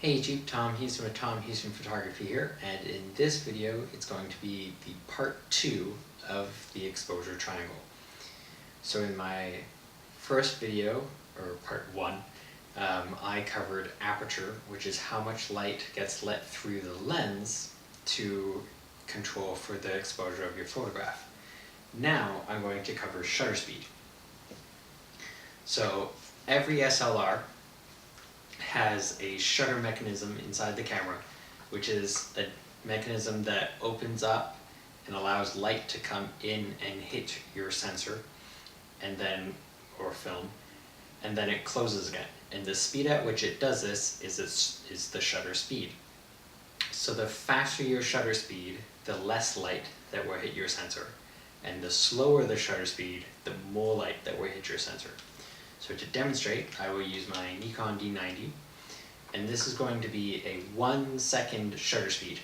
Hey YouTube, Tom Houston with Tom Houston Photography here, and in this video it's going to be the part 2 of the exposure triangle. So in my first video, or part 1, I covered aperture, which is how much light gets let through the lens to control for the exposure of your photograph. Now I'm going to cover shutter speed. So every SLR has a shutter mechanism inside the camera, which is a mechanism that opens up and allows light to come in and hit your sensor and then or film, and then it closes again. And the speed at which it does this is the shutter speed. So the faster your shutter speed, the less light that will hit your sensor, and the slower the shutter speed, the more light that will hit your sensor. So to demonstrate, I will use my Nikon D90, and this is going to be a 1 second shutter speed,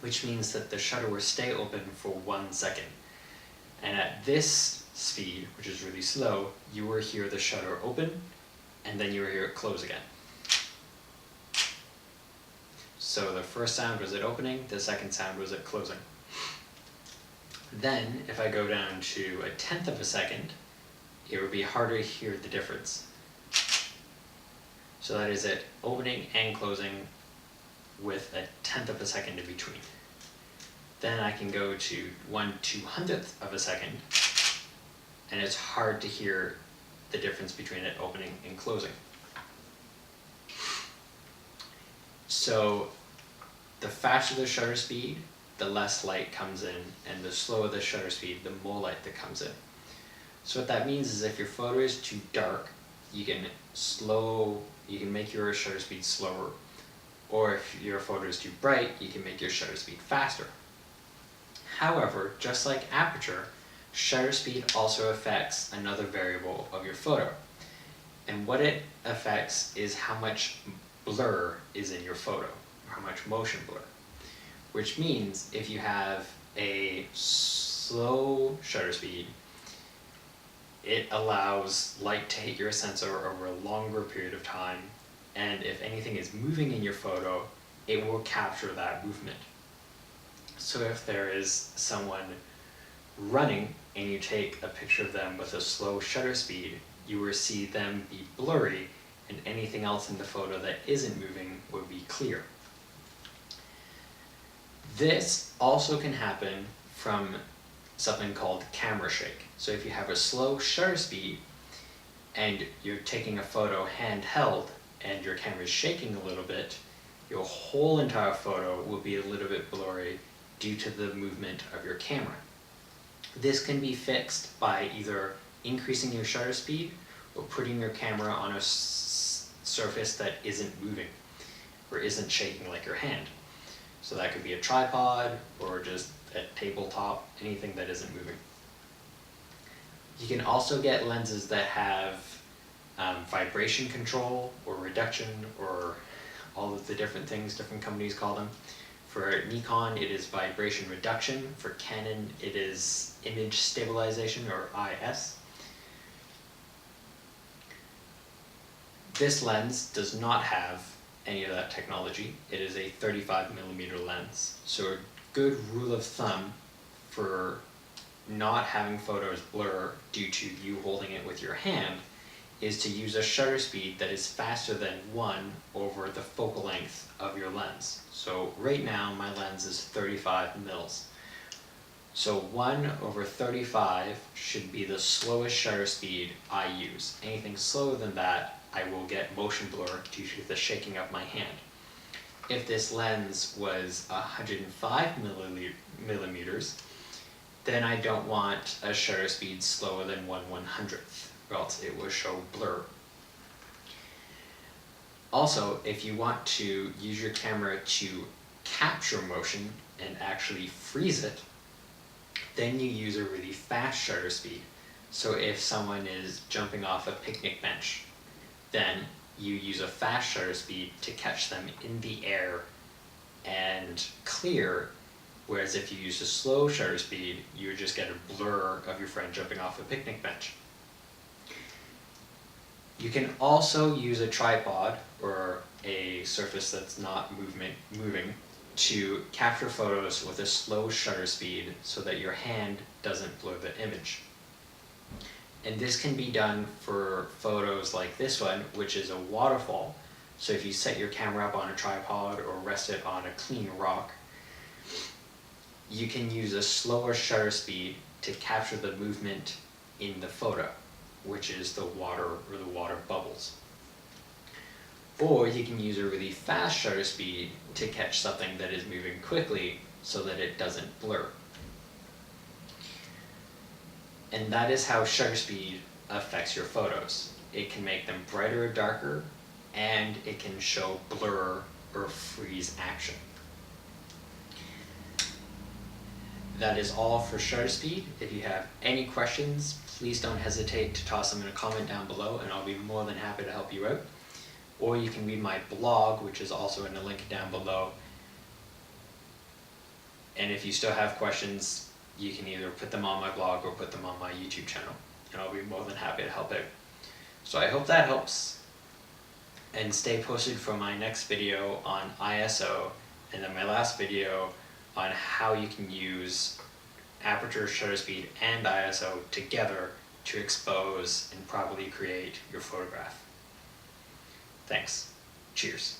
which means that the shutter will stay open for 1 second. And at this speed, which is really slow, you will hear the shutter open, and then you will hear it close again. So the first sound was it opening, the second sound was it closing. Then, if I go down to 1/10 of a second, it would be harder to hear the difference. So that is it opening and closing with 1/10 of a second in between. Then I can go to 1/200th of a second, and it's hard to hear the difference between it opening and closing. So the faster the shutter speed, the less light comes in, and the slower the shutter speed, the more light that comes in. So what that means is if your photo is too dark, you can make your shutter speed slower, or if your photo is too bright, you can make your shutter speed faster. However, just like aperture, shutter speed also affects another variable of your photo. And what it affects is how much blur is in your photo, or how much motion blur. Which means if you have a slow shutter speed, it allows light to hit your sensor over a longer period of time, and if anything is moving in your photo, it will capture that movement. So if there is someone running and you take a picture of them with a slow shutter speed, you will see them be blurry, and anything else in the photo that isn't moving will be clear. This also can happen from something called camera shake. So if you have a slow shutter speed and you're taking a photo handheld and your camera is shaking a little bit, your whole entire photo will be a little bit blurry due to the movement of your camera. This can be fixed by either increasing your shutter speed or putting your camera on a surface that isn't moving or isn't shaking like your hand. So that could be a tripod or just a tabletop, anything that isn't moving. You can also get lenses that have vibration control or reduction, or all of the different things different companies call them. For Nikon, it is vibration reduction. For Canon, it is image stabilization, or IS. This lens does not have any of that technology. It is a 35mm lens. So a good rule of thumb for not having photos blur due to you holding it with your hand is to use a shutter speed that is faster than 1 over the focal length of your lens. So right now my lens is 35 mils. So 1 over 35 should be the slowest shutter speed I use. Anything slower than that, I will get motion blur due to the shaking of my hand. If this lens was 105 millimeters, then I don't want a shutter speed slower than 1/100th, or else it will show blur. Also, if you want to use your camera to capture motion and actually freeze it, then you use a really fast shutter speed. So if someone is jumping off a picnic bench, then you use a fast shutter speed to catch them in the air and clear, whereas if you use a slow shutter speed, you would just get a blur of your friend jumping off a picnic bench. You can also use a tripod or a a surface that's not moving to capture photos with a slow shutter speed so that your hand doesn't blur the image. And this can be done for photos like this one, which is a waterfall. So if you set your camera up on a tripod or rest it on a clean rock, you can use a slower shutter speed to capture the movement in the photo, which is the water or the water bubbles. Or you can use a really fast shutter speed to catch something that is moving quickly so that it doesn't blur. And that is how shutter speed affects your photos. It can make them brighter or darker, and it can show blur or freeze action. That is all for shutter speed. If you have any questions, please don't hesitate to toss them in a comment down below, and I'll be more than happy to help you out. Or you can read my blog, which is also in the link down below. And if you still have questions, you can either put them on my blog or put them on my YouTube channel, and I'll be more than happy to help out. So I hope that helps, and stay posted for my next video on ISO, and then my last video on how you can use aperture, shutter speed, and ISO together to expose and properly create your photograph. Thanks. Cheers.